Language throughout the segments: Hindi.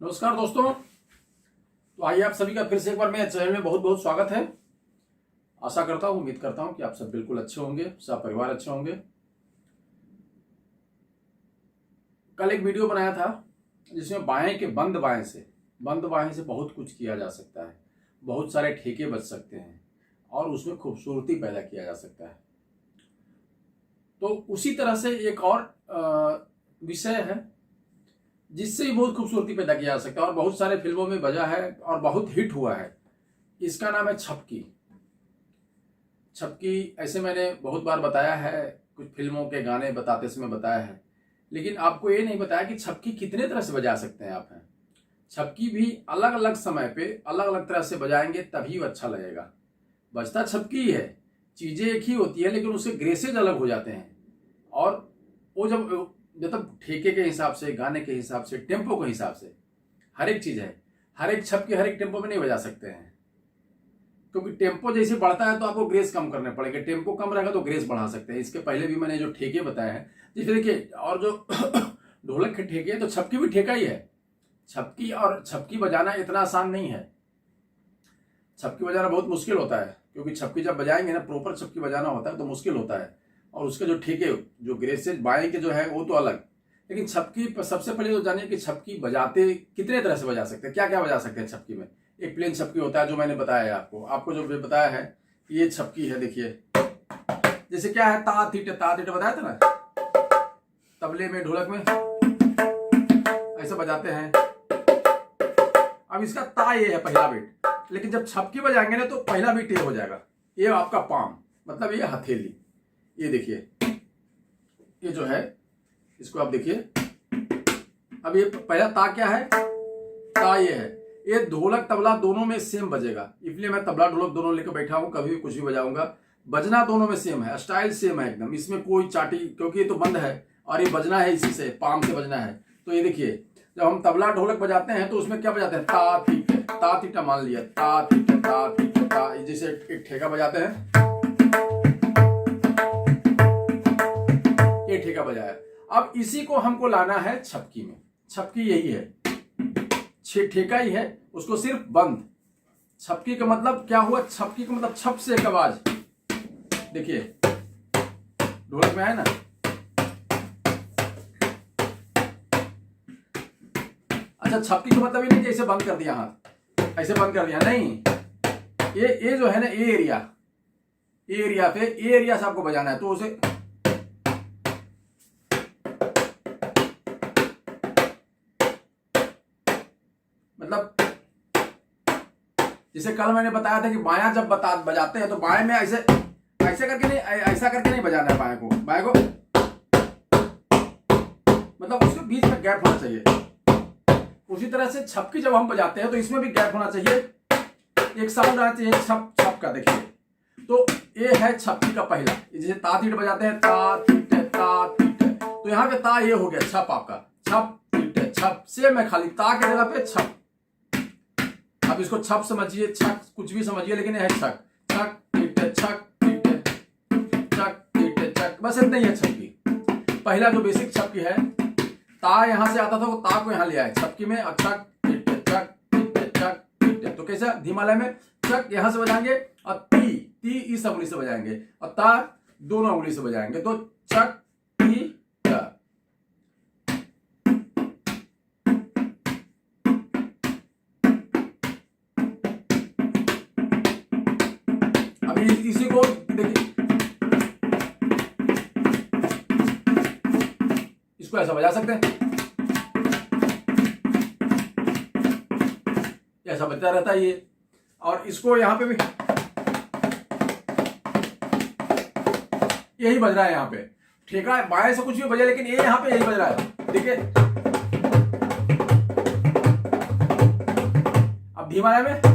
नमस्कार दोस्तों। तो आइए आप सभी का फिर से एक बार मेरे चैनल में बहुत बहुत स्वागत है। आशा करता हूँ, उम्मीद करता हूँ कि आप सब बिल्कुल अच्छे होंगे, सब परिवार अच्छे होंगे। कल एक वीडियो बनाया था जिसमें बंद बाएं से बहुत कुछ किया जा सकता है, बहुत सारे ठेके बच सकते हैं और उसमें खूबसूरती पैदा किया जा सकता है। तो उसी तरह से एक और विषय है जिससे भी बहुत खूबसूरती पैदा किया जा सकता है और बहुत सारे फिल्मों में बजा है और बहुत हिट हुआ है। इसका नाम है छपकी। छपकी ऐसे मैंने बहुत बार बताया है, कुछ फिल्मों के गाने बताते समय बताया है, लेकिन आपको ये नहीं बताया कि छपकी कितने तरह से बजा सकते हैं आप। छपकी भी अलग अलग समय पे अलग अलग तरह से बजाएंगे तभी वो अच्छा लगेगा। बजता छपकी ही है, चीजें एक ही होती है लेकिन उसके ग्रेसेज अलग हो जाते हैं। और वो जब मतलब ठेके के हिसाब से, गाने के हिसाब से, टेम्पो के हिसाब से हर एक चीज है। हर एक छप के हर एक टेम्पो में नहीं बजा सकते हैं, क्योंकि टेम्पो जैसे बढ़ता है तो आपको ग्रेस कम करने पड़ेंगे। टेम्पो कम रहेगा तो ग्रेस बढ़ा सकते हैं। इसके पहले भी मैंने जो ठेके बताए हैं, जैसे देखिए, और जो ढोलक के ठेके हैं तो छपकी भी ठेका ही है। छपकी और छपकी बजाना इतना आसान नहीं है। छपकी बजाना बहुत मुश्किल होता है, क्योंकि छपकी जब बजाएंगे ना, प्रॉपर छपकी बजाना होता है तो मुश्किल होता है। और उसके जो ठेके, जो ग्रेसेज बाएं के जो है वो तो अलग। लेकिन छपकी सबसे पहले तो जानिए कि छपकी बजाते कितने तरह से बजा सकते हैं, क्या क्या बजा सकते हैं छपकी में। एक प्लेन छपकी होता है जो मैंने बताया है आपको जो बताया है ये छपकी है। देखिए जैसे क्या है, ता तीट बताया था ना, तबले में ढोलक में ऐसे बजाते हैं। अब इसका ता ये है पहला बीट, लेकिन जब छपकी बजाएंगे ना तो पहला बीट ये हो जाएगा, ये आपका पाम, मतलब ये हथेली। ये देखिए, ये जो है इसको आप देखिए। अब ये पहला ता क्या है, ता ये है। ये ढोलक तबला दोनों में सेम बजेगा, इसलिए मैं तबला ढोलक दोनों लेकर बैठा हूं, कभी भी कुछ भी बजाऊंगा। बजना दोनों में सेम है, स्टाइल सेम है एकदम, इसमें कोई चाटी, क्योंकि ये तो बंद है और ये बजना है इसी से, पाम से बजना है। तो ये देखिए, जब हम तबला ढोलक बजाते हैं तो उसमें क्या बजाते हैं, ता थीटा मान लिया, ता थीटा। जैसे एक ठेका बजाते हैं, ये ठेका बजाया। अब इसी को हमको लाना है छपकी में। छपकी यही है, ठेका ही है, उसको सिर्फ बंद। छपकी का मतलब क्या हुआ, छपकी का मतलब छप से एक आवाज। देखिए ढोलक में है ना, अच्छा छपकी का मतलब ये नहीं कि ऐसे बंद कर दिया हाथ, ऐसे बंद कर दिया नहीं। ये जो है ना, ए एरिया से आपको बजाना है, तो उसे मतलब जैसे कल मैंने बताया था कि बायां जब बजाते हैं तो बाएं में ऐसे करके नहीं, ऐसा करके नहीं बजाना है बाएं को, मतलब उसके बीच में गैप होना चाहिए। उसी तरह से छपकी जब हम बजाते हैं तो इसमें भी गैप होना चाहिए, एक साउंड आना चाहिए छप छप का। देखिए, तो ये है छपकी का पहला। जैसे ता थीट बजाते हैं, ता थीट, तो यहाँ पे ता ये हो गया छप, आपका छप थीट छप से मैं खाली ता के जगह पे छप। अब इसको छप समझिए, छक कुछ भी समझिए, लेकिन यह है छक छक टीट छक टीट छक टीट छक, बस इतना ही है छपकी। पहला जो बेसिक छपकी है, ता यहां से आता था, वो ता को यहां ले आए छपकी में, और छक टीट छक टीट छक टीट। तो कैसे, धीमालय में छक यहां से बजाएंगे और ती इस उंगली से बजाएंगे और ता दोनों उंगली से बजाएंगे, तो छक टी ता। इसी को देखिए, इसको ऐसा बजा सकते हैं, ऐसा बजता रहता है ये। और इसको यहां पे भी यही बज रहा है, यहां पे ठेका बाएं से कुछ भी बजे, लेकिन ये यहां पे यही बज रहा है। देखिए अब धीमा में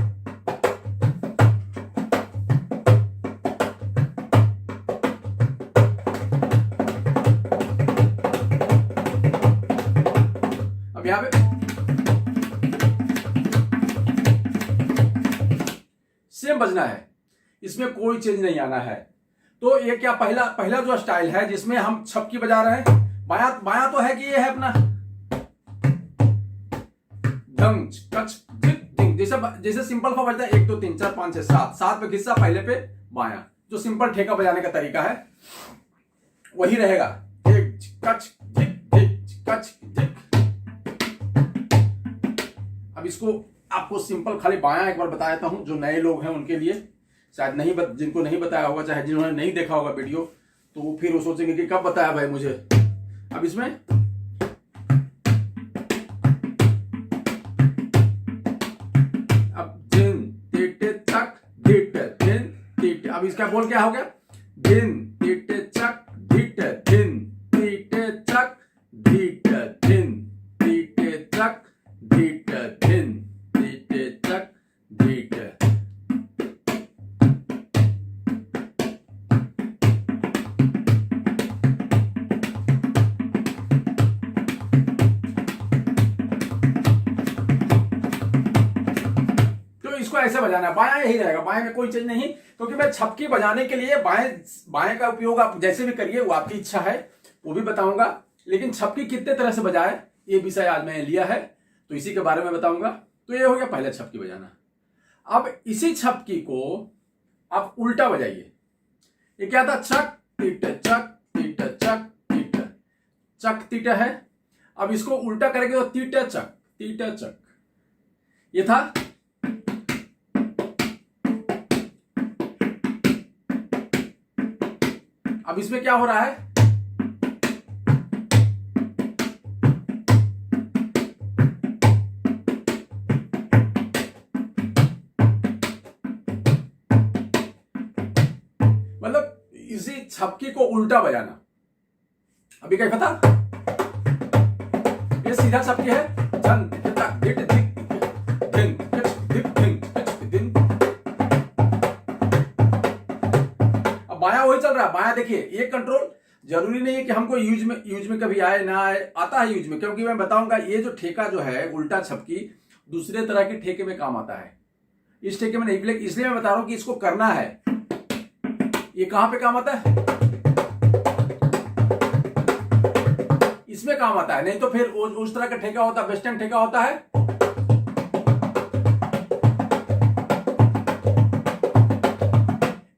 यहाँ पे सेम बजना है, इसमें कोई चेंज नहीं आना है। तो ये क्या पहला जो स्टाइल है जिसमें हम छपकी बजा रहे हैं, बायां तो है कि ये है अपना धंग कच धिक धिंग। जैसे जैसे सिंपल फा बजता है 1 2 3 4 5 6 7, 7 पे खिस्सा, पहले पे बायां, जो सिंपल ठेका बजाने का तरीका है वही रहेगा। एक कच धिक धिक कच धिक। अब इसको आपको सिंपल खाली बायां एक बार बता देता हूं, जो नए लोग हैं उनके लिए, शायद नहीं जिनको नहीं बताया होगा, चाहे जिन्होंने नहीं देखा होगा वीडियो, तो वो फिर वो सोचेंगे कि कब बताया भाई मुझे। अब इसमें अब दिन टीटे चक ढीटे दिन टीटे। अब इसका बोल क्या हो गया? दिन टीटे चक ढीटे दिन टीटे चक ढीटे दिन टीटे चक ढीटे दिन टीटे चक ढीटे। इसको ऐसे बजाना है, बायां यही रहेगा, बाएं में कोई चीज नहीं, क्योंकि मैं छपकी बजाने के लिए बाएं का उपयोग आप जैसे भी करिए, वो आपकी इच्छा है, वो भी बताऊंगा। लेकिन छपकी कितने तरह से बजाए ये विषय आज मैंने लिया है, तो इसी के बारे में बताऊंगा। तो ये हो गया पहले छपकी बजाना। अब इसी छपकी को आप उल्टा बजाइए। ये क्या था? चक तीटे चक तीटे चक तीटे चक तीटे है। अब इसको उल्टा करेंगे तो तीटे चक तीटे चक। ये था। अब इसमें क्या हो रहा है? मतलब इसी छपकी को उल्टा बजाना। अभी क्या पता? ये सीधा छपकी है। बायां वही चल रहा है। बायां देखिए, ये कंट्रोल जरूरी नहीं है कि हमको यूज में कभी आए ना आए, आता है यूज में, क्योंकि मैं बताऊंगा ये जो ठेका जो है उल्टा छपकी दूसरे तरह के ठेके में काम आता है। इस ठेके में नहीं, इसलिए मैं बता रहा हूं कि इसको करना है। ये कहां पे काम आता है? इसमें काम आता है, नहीं तो फिर उस तरह का ठेका होता है, वेस्टर्न ठेका होता है।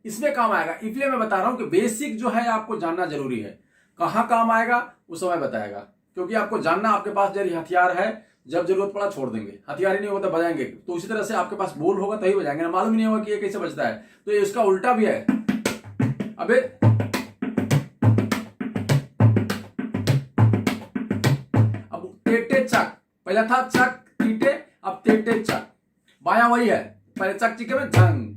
इसमें काम आएगा। इसलिए मैं बता रहा हूं कि बेसिक जो है आपको जानना जरूरी है। कहां काम आएगा वो समय बताएगा, क्योंकि आपको जानना, आपके पास जब हथियार है, जब जरूरत पड़ा छोड़ देंगे, हथियार ही नहीं होता बजाएंगे। तो उसी तरह से आपके पास बोल होगा तभी बजाएंगे ना, मालूम ही नहीं होगा कि ये कैसे बजता है। तो ये इसका उल्टा भी है। अबे अब टेटे चक, पहला था चक तीटे, अब टेटे चक। बायां वही है, पहले चक चिके में झंग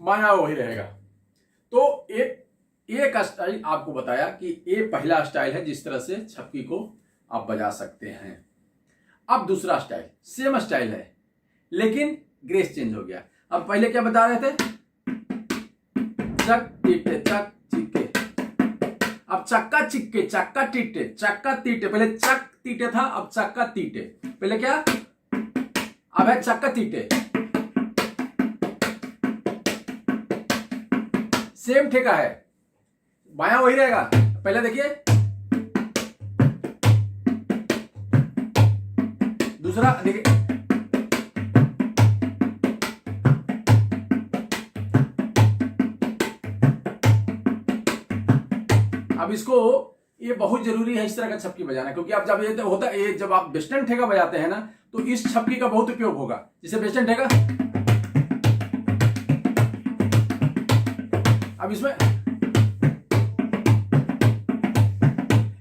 बायां वही रहेगा। तो एक स्टाइल आपको बताया कि ये पहला स्टाइल है जिस तरह से छपकी को आप बजा सकते हैं। अब दूसरा स्टाइल सेम स्टाइल है, लेकिन ग्रेस चेंज हो गया। अब पहले क्या बता रहे थे? चक टीटे चक चिक्के। अब चक्का चिक्के, चक्का टीटे, चक्का तीटे। पहले चक तीटे था, अब चक्का तीटे। पहले क्या? अब है चक्का तीटे। सेम ठेका है, बायां वही रहेगा। पहले देखिए, दूसरा देखिए, अब इसको, ये बहुत जरूरी है इस तरह का छपकी बजाना, क्योंकि आप जब ये होता है, ये जब आप वेस्टर्न ठेका बजाते हैं ना, तो इस छपकी का बहुत उपयोग होगा। जैसे वेस्टर्न ठेका, अब इसमें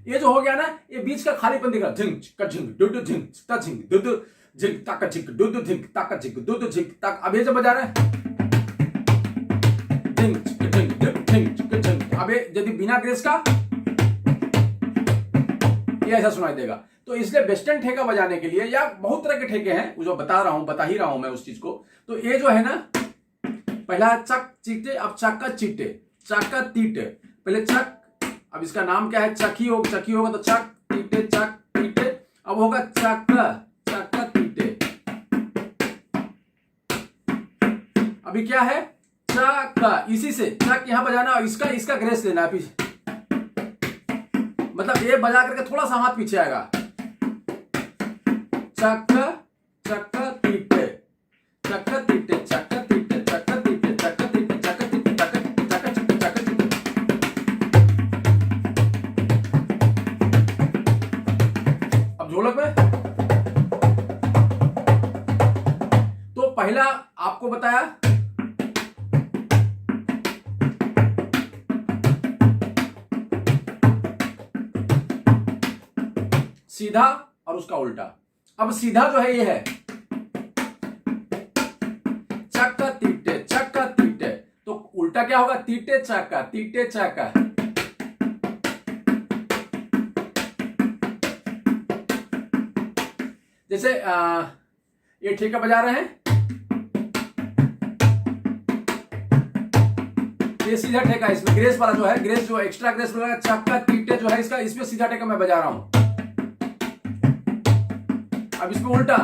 ये जो हो गया ना, ये बीच का खालीपन दिख रहा, झिंग का झिंग डुडु झिंग ता झिंग डुडु झिंग ताका झिंग डुडु झिंग ताका झिंग डुडु झिंग ताक। अब ये जब बजा रहा है झिंग झिंग झिंग झिंग, अब ये यदि बिना ग्रेस का ये ऐसा सुनाई देगा। तो इसलिए वेस्टर्न ठेका बजाने के लिए, या बहुत तरह के ठेके हैं जो बता ही रहा हूं मैं उस चीज को। तो ये जो है ना, पहला चक चीटे, अब चक्का चीटे, चक्का तीटे। पहले चक, अब इसका नाम क्या है? चकी होगा तो चक तीटे चक तीटे। अब होगा चक्का चक्का तीटे। अभी क्या है, चक, इसी से चक यहां बजाना और इसका ग्रेस लेना है पीछे, मतलब ये बजा करके थोड़ा सा हाथ पीछे आएगा, चक चक तीटे, चक तीटे, चक तीटे, चक तीटे, चक तीटे, चक तीटे, चक तीटे, चक तीटे। अब ढोलक में तो पहला आपको बताया सीधा और उसका उल्टा। अब सीधा जो है ये है चक्का तीटे, चक्का तीटे, तो उल्टा क्या होगा, तीटे चक्का, तीटे चक्का। जैसे ये ठेका बजा रहे हैं, ये सीधा ठेका, इसमें ग्रेस वाला जो है, ग्रेस जो एक्स्ट्रा ग्रेस वाला चक्का तीटे जो है इसका, इसमें सीधा ठेका मैं बजा रहा हूं। अब इसमें उल्टा,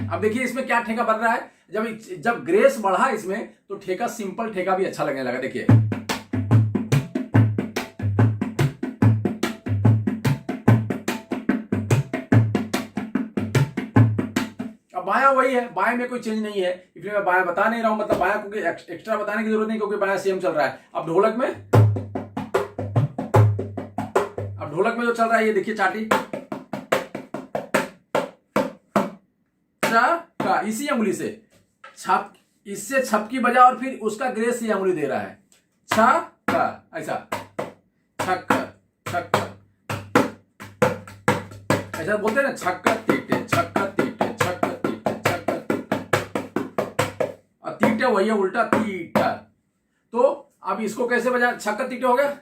अब देखिए इसमें क्या ठेका बन रहा है, जब ग्रेस बढ़ा इसमें तो ठेका, सिंपल ठेका भी अच्छा लगने लगा। देखिए अब बायां वही है, बाएं में कोई चेंज नहीं है, इसलिए मैं बायां बता नहीं रहा हूं, मतलब बायां क्योंकि एक्स्ट्रा बताने की जरूरत नहीं क्योंकि बायां सेम चल रहा है। अब ढोलक में जो चल रहा है ये देखिए, चाटी का इसी अंगुली से छप, इससे छपकी बजा और फिर उसका ग्रेस ये अंगुली दे रहा है, छक्का, ऐसा छक्का छक्का, ऐसा बोलते हैं ना, छक्का तीटे, छक्का तीटे, छक्का तीटे, छक्का तीटे, और तीटे वही है उल्टा तीटा। तो अब इसको कैसे बजा, छक्का तीटे हो गया,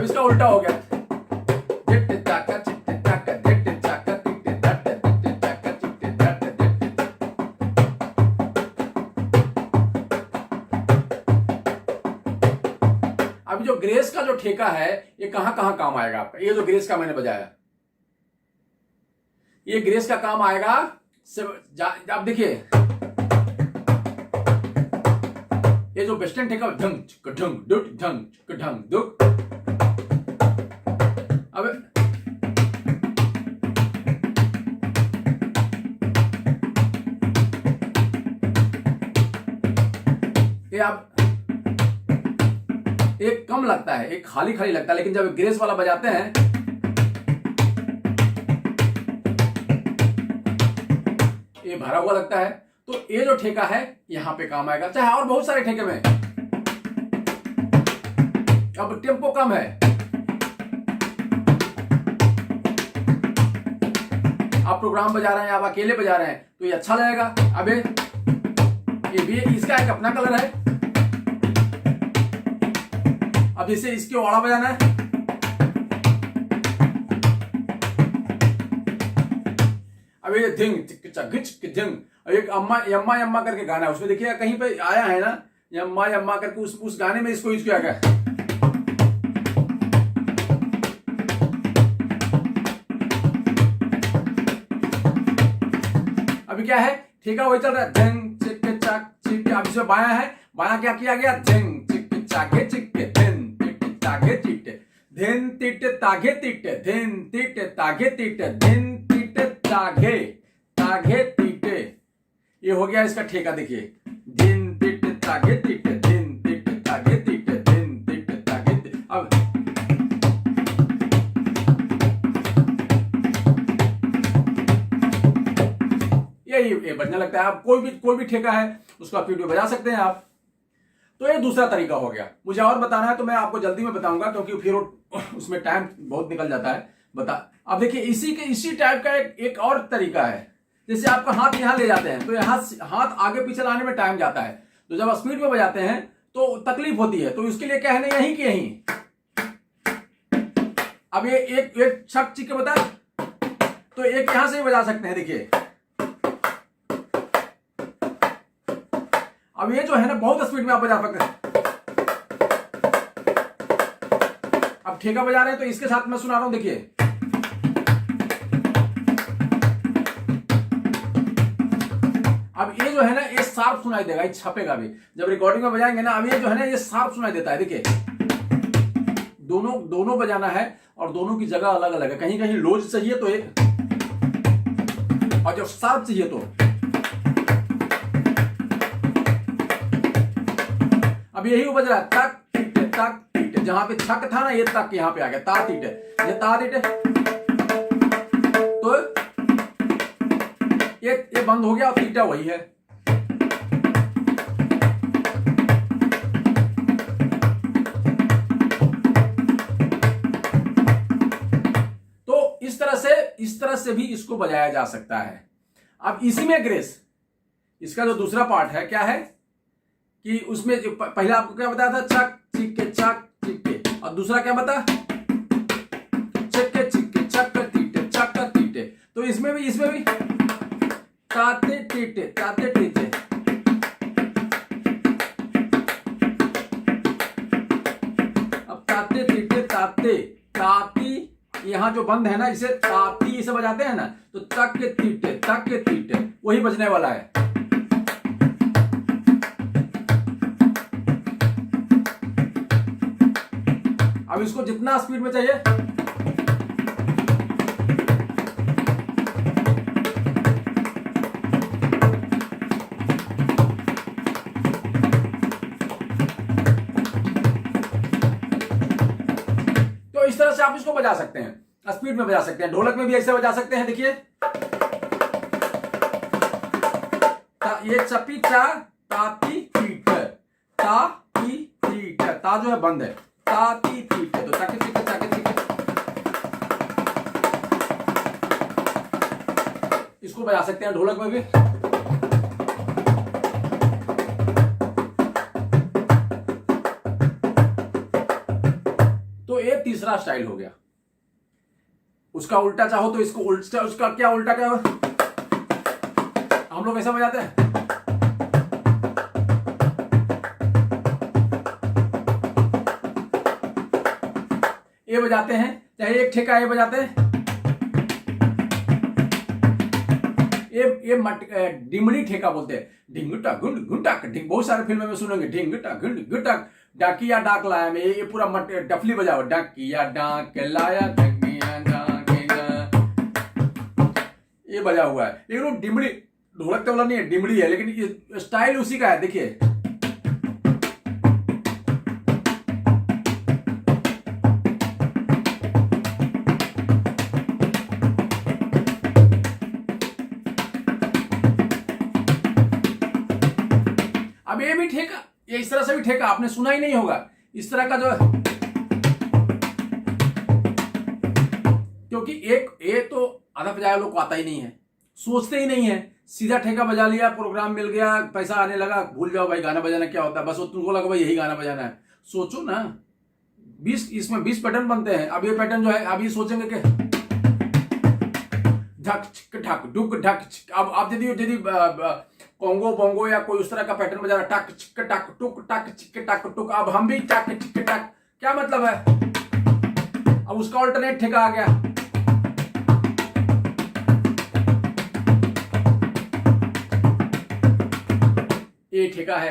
इसका उल्टा हो गया, अभी जो ग्रेस का जो ठेका है ये कहां कहां काम आएगा आपका, ये जो ग्रेस का मैंने बजाया, ये ग्रेस का काम आएगा। आप देखिए ये जो वेस्टर्न ठेका, ढंग ढंग दुक, ढंग ढंग दुक, अब ये आप एक कम लगता है, एक खाली खाली लगता है, लेकिन जब ग्रेस वाला बजाते हैं ये भरा हुआ लगता है। तो ये जो ठेका है यहां पे काम आएगा, चाहे और बहुत सारे ठेके में। अब टेम्पो कम है, आप प्रोग्राम बजा रहे हैं, आप अकेले बजा रहे हैं तो ये अच्छा लगेगा। अब ये भी इसका एक अपना कलर है। अब इसे इसके वाड़ा बजाना है, अब ये धिंग चिक धिंग, एक अम्मा यम्मा यम्मा करके गाना है, उसमें देखिए कहीं पे आया है ना यम्मा यम्मा करके, उस गाने में इसको यूज किया गया। अभी क्या है, ठेका वही चल रहा है, धिंग चिक चक चिक। अब इसमें बायां है, बायां क्या किया गया, धिंग चिक चाके चिक धिन टिट तागे टिट, धिन टिट तागे टिट, धिन टिट तागे टिट, धिन टिट तागे तागे टिटे। ये हो गया इसका ठेका। देखिए धिन टिट तागे टिट, धिन टिट तागे टिट, धिन टिट तागे टिट। अब ये बजने लगता है। आप कोई भी ठेका है उसको आप वीडियो बजा सकते हैं आप। तो ये दूसरा तरीका हो गया। मुझे और बताना है तो मैं आपको जल्दी में बताऊंगा, क्योंकि फिर उसमें टाइम बहुत निकल जाता है। अब देखिए इसी टाइप का एक और तरीका है। जैसे आपका हाथ यहां ले जाते हैं तो हाथ आगे पीछे लाने में टाइम जाता है, तो जब स्पीड में बजाते हैं तो तकलीफ होती है। तो इसके लिए क्या है ना, यहीं के यहीं। अब ये एक छक चिक बता, तो एक यहां से भी बजा सकते हैं। देखिए अब ये जो है ना बहुत स्पीड में आप बजा सकते हैं। अब ठेका बजा रहे हैं तो इसके साथ मैं सुना रहा हूं, देखिए। अब ये जो है ना ये शार्प सुनाई देगा, ये छपेगा भी जब रिकॉर्डिंग में बजाएंगे ना। अब ये जो है ना ये शार्प सुनाई देता है, देखिए। दोनों बजाना है और दोनों की जगह अलग अलग है। कहीं कहीं लोज चाहिए तो एक, और जब शार्प चाहिए तो। अब यही वो बज रहा है, तक तीटे तक तीटे। जहां पे छक था ना ये तक यहां पे आ गया, ता तीटे, ये ता तीटे तो ये बंद हो गया और तीटा वही है। तो इस तरह से भी इसको बजाया जा सकता है। अब इसी में ग्रेस, इसका जो दूसरा पार्ट है क्या है कि उसमें पहले आपको क्या बताया था, चक चिक्के, और दूसरा क्या बता, चिक्के चक तीटे। तो इसमें भी ताते टीटे। अब ताते टीटे ताती, यहां जो बंद है ना इसे ताती इसे बजाते हैं ना, तो तक के तीटे वही बजने वाला है। अब इसको जितना स्पीड में चाहिए, तो इस तरह से आप इसको बजा सकते हैं, स्पीड में बजा सकते हैं। ढोलक में भी ऐसे बजा सकते हैं, देखिए। ये चपी चा ताती फीट, ता जो है बंद है, ताती फीट है, तो ताके चिक्के। इसको बजा सकते हैं ढोलक में भी। तो ये तीसरा स्टाइल हो गया। उसका उल्टा चाहो तो इसको उल्टा, उसका क्या उल्टा क्या हम लोग ऐसा बजाते हैं। ये बजाते हैं, चाहे एक ठेका ये बजाते हैं। ये डिमड़ी ठेका बोलते हैं, ढिंगुटा गुंड गुंटाक ढिंग। बहुत सारे फिल्मों में सुनेंगे, ढिंगुटा गुंड गुंटाक। डाकिया डाक लाया में ये पूरा डफली बजाओ, डाकिया डाक लाया, ये बजा हुआ है। लेकिन वो डिमड़ी ढोलक वाला नहीं है, डिमड़ी है, लेकिन ये स्टाइल उसी का है, देखिए। अब ये भी ठेका, ये इस तरह से भी ठेका आपने सुना ही नहीं होगा इस तरह का जो है, क्योंकि ये तो आधा बजाया लोग को आता ही नहीं है, सोचते ही नहीं है। सीधा ठेका बजा लिया, प्रोग्राम मिल गया, पैसा आने लगा, भूल जाओ भाई गाना बजाना क्या होता है। बस वो तुमको लगा भाई यही गाना बजाना है। सोचो ना, 20 पैटर्न बनते हैं। अब ये पैटर्न जो है, अब ये सोचेंगे कि ढक छिक ढक डुक ढक। अब आप यदि कोंगो बोंगो या कोई उस तरह का पैटर्न बजा रहा, टक छिक टक टुक टक छिक टक टुक। अब हम भी टक छिक टक, क्या मतलब है। अब उसका ऑल्टरनेट ठेका आ गया। ये ठेका है,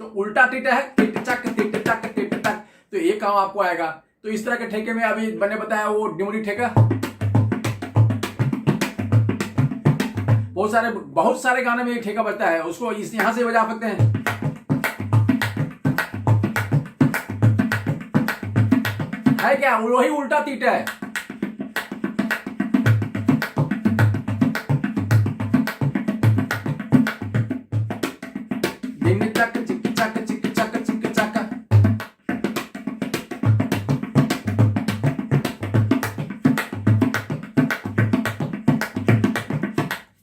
तो उल्टा टीटा है, टिट चक टिट चक टिट टक। तो ये काम आपको आएगा। तो इस तरह के ठेके में अभी मैंने बताया वो डिमड़ी ठेका। बहुत सारे गाने में ये ठेका बजता है, उसको इस यहां से बजा सकते हैं। है क्या, वही उल्टा तीटा है।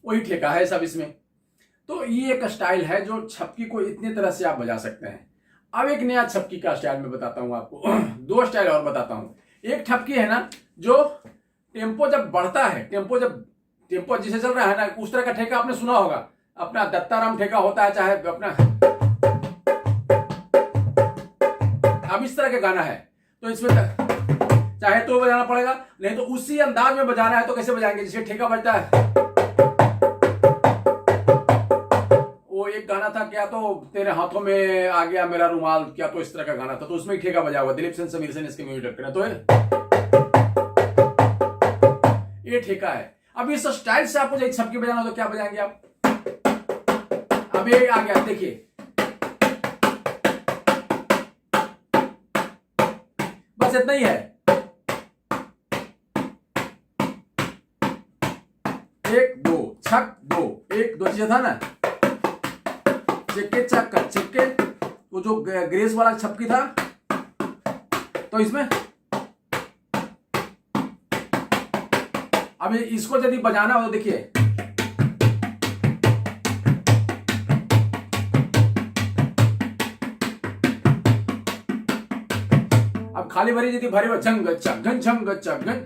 वही ठेका है सब इसमें। तो ये एक स्टाइल है जो छपकी को इतने तरह से आप बजा सकते हैं। अब एक नया छपकी का स्टाइल मैं बताता हूं आपको। दो स्टाइल और बताता हूं। एक छपकी है ना जो टेम्पो जब बढ़ता है, टेम्पो जिसे चल रहा है ना, उस तरह का ठेका आपने सुना होगा। अपना दत्ताराम ठेका होता है, चाहे अपना अब इस तरह का गाना है तो इसमें चाहे तो बजाना पड़ेगा, नहीं तो उसी अंदाज में बजाना है तो कैसे बजाएंगे, जिससे ठेका बजता है। वो एक गाना था क्या, तो तेरे हाथों में आ गया मेरा रुमाल, क्या तो इस तरह का गाना था, तो उसमें ठेका बजा हुआ, दिलीप सेन समीर सेन इसके म्यूजिक डायरेक्टर है, तो ये ठेका है। अब इस स्टाइल से आपको जब छपकी बजाना हो तो क्या बजाएंगे आप। अब ये आ गया, देखिए बस इतना ही है। एक दो छक दो, एक दो चीज था ना, चिक्के चक्का चिक्के, वो जो ग्रेस वाला छपकी था, तो इसमें अब इसको यदि बजाना हो तो देखिए, अब खाली भरी यदि भरे झंग चगन झंग चगन,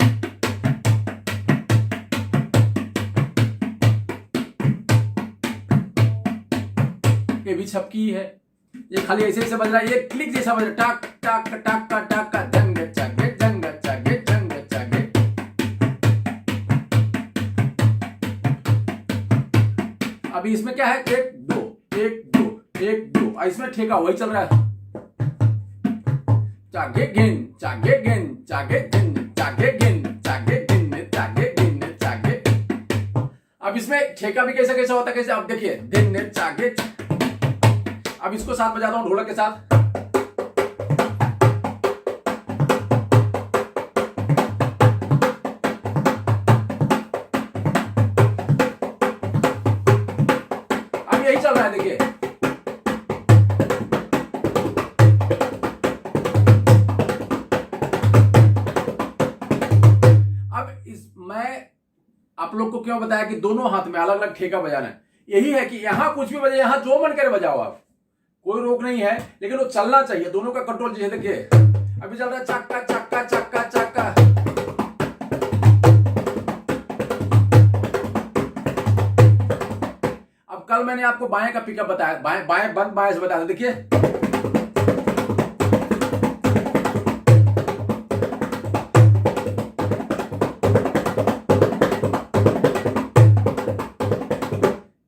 ये भी छपकी है। ये खाली ऐसे ऐसे बज रहा है, ये क्लिक जैसा बज रहा है, टक टक टक टक जंग चगे जंग चगे जंग चगे। अभी इसमें क्या है, एक दो एक दो एक दो, इसमें ठेका वही चल रहा है, चागे गिन चागे गिन चागे गिन चागे गिन चागे गिन चागे गिन चागे। अब इसमें ठेका भी कैसा कैसा होता है, कैसे, अब देखिए दिन चागे। अब इसको साथ बजाता हूं ढोलक के साथ, अब यही चल रहा है, देखिए मैं आप लोग को क्यों बताया कि दोनों हाथ में अलग अलग ठेका बजाना है, यही है कि यहां कुछ भी बजे, यहां जो मन करे बजाओ आप, कोई रोक नहीं है, लेकिन वो चलना चाहिए, दोनों का कंट्रोल चाहिए। देखिए अभी चल रहा है चक्का चक्का चक्का चक्का। अब कल मैंने आपको बाएं का पिकअप बताया, बाएं बाएं बंद बाएं से बताया, देखिए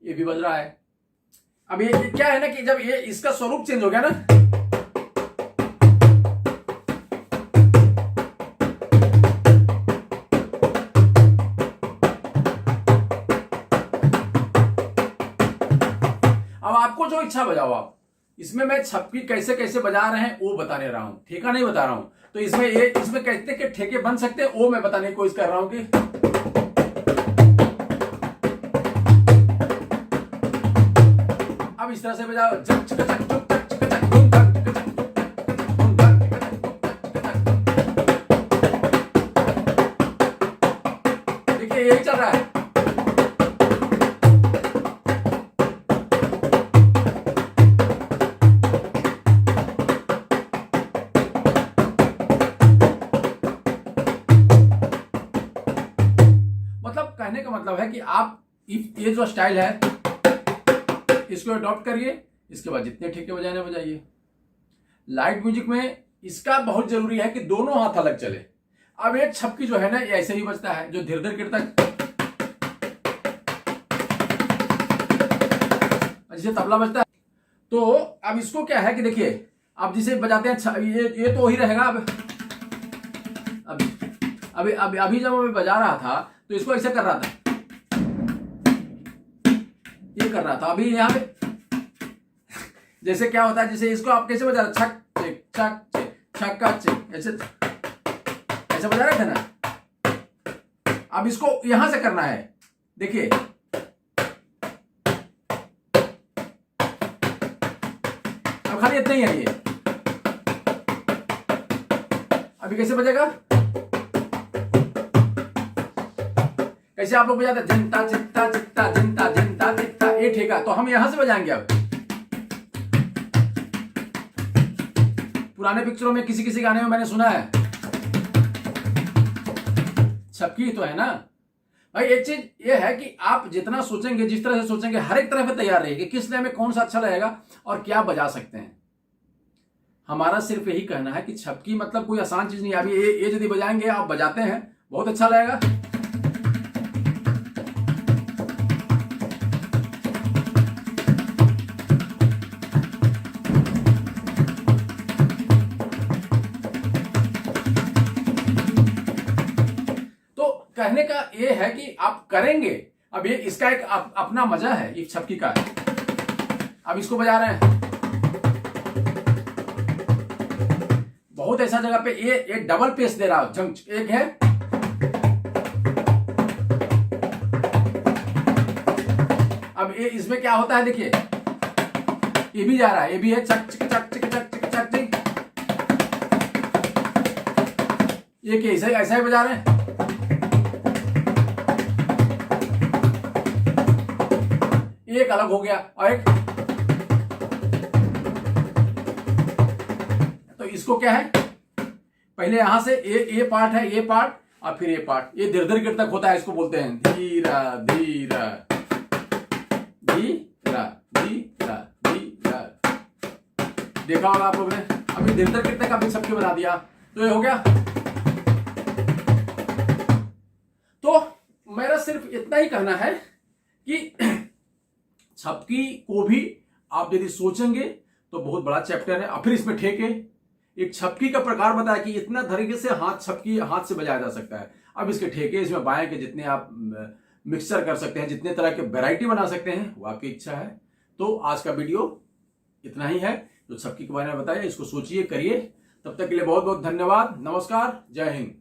ये भी बज रहा है। अब ये क्या है ना कि जब ये इसका स्वरूप चेंज हो गया ना, अब आपको जो इच्छा बजाओ आप, इसमें मैं छपकी कैसे कैसे बजा रहे हैं वो बताने रहा हूं, ठेका नहीं बता रहा हूं। तो इसमें ये इसमें कहते हैं कि ठेके बन सकते हैं, वो मैं बताने की कोशिश कर रहा हूं कि अब इस तरह से बजाओ, देखिए यही चल रहा है। मतलब कहने का मतलब है कि आप ये जो स्टाइल है इसको अडॉप्ट करिए, इसके बाद जितने ठेके बजाने बजाइए। लाइट म्यूजिक में इसका बहुत जरूरी है कि दोनों हाथ अलग चले। अब एक छपकी जो है ना, ये ऐसे ही बजता है, जो धीरे धीरे गिरता है, जैसे तबला बजता है। तो अब इसको क्या है कि देखिए, अब जिसे बजाते हैं ये तो वही रहेगा। अभी जब मैं बजा रहा था तो इसको ऐसे कर रहा था, ये कर रहा था। अभी यहाँ पे जैसे क्या होता है, जैसे इसको आप कैसे बजा रहे, छक चिक छक चिक छक्का चिक, ऐसे बजा रहे थे ना। अब इसको यहां से करना है, देखिए अब खाली इतना ही है ये। अभी कैसे बजेगा, कैसे आप लोग बजाते हैं, जनता चित्ता चित्ता जनता जनता चित्ता, ये ठेका, तो हम यहां से बजाएंगे। अब पुराने पिक्चरों में किसी किसी गाने में मैंने सुना है छपकी तो है ना भाई। एक चीज ये है कि आप जितना सोचेंगे, जिस तरह से सोचेंगे, हर एक तरह से तैयार रहिए कि किस तरह में कौन सा अच्छा लगेगा और क्या बजा सकते हैं। हमारा सिर्फ यही कहना है कि छपकी मतलब कोई आसान चीज नहीं है। अभी ये यदि बजाएंगे, आप बजाते हैं, बहुत अच्छा लगेगा। तो कहने का ये है कि आप करेंगे। अब ये इसका एक अपना मजा है, ये छपकी का है। अब इसको बजा रहे हैं, बहुत ऐसा जगह पे ये डबल पेस दे रहा है। एक है, अब ये इसमें क्या होता है देखिए, ये भी जा रहा है, ये भी है, चक चक चक चक चक चक चक चक। ये क्या ऐसा ही बजा रहे हैं। एक अलग हो गया, और एक तो इसको क्या है, पहले यहां से ये पार्ट है, ये पार्ट, और फिर ये पार्ट, ये धीरे धीरे गिरतक होता है। इसको बोलते हैं धीरा धीरा धीरा धीरा धीरा। देखा होगा आप लोग ने। अभी धीरे धीरे गिरतक अभी सबके बना दिया, तो ये हो गया। तो मेरा सिर्फ इतना ही कहना है कि छपकी को भी आप यदि सोचेंगे तो बहुत बड़ा चैप्टर है। और फिर इसमें ठेके, एक छपकी का प्रकार बताया कि इतना तरीके से छपकी हाथ से बजाया जा सकता है। अब इसके ठेके, इसमें बाएं के जितने आप मिक्सचर कर सकते हैं, जितने तरह के वैरायटी बना सकते हैं, वो आपकी इच्छा है। तो आज का वीडियो इतना ही है, जो छपकी के बारे में बताया, इसको सोचिए, करिए। तब तक के लिए बहुत बहुत धन्यवाद। नमस्कार, जय हिंद।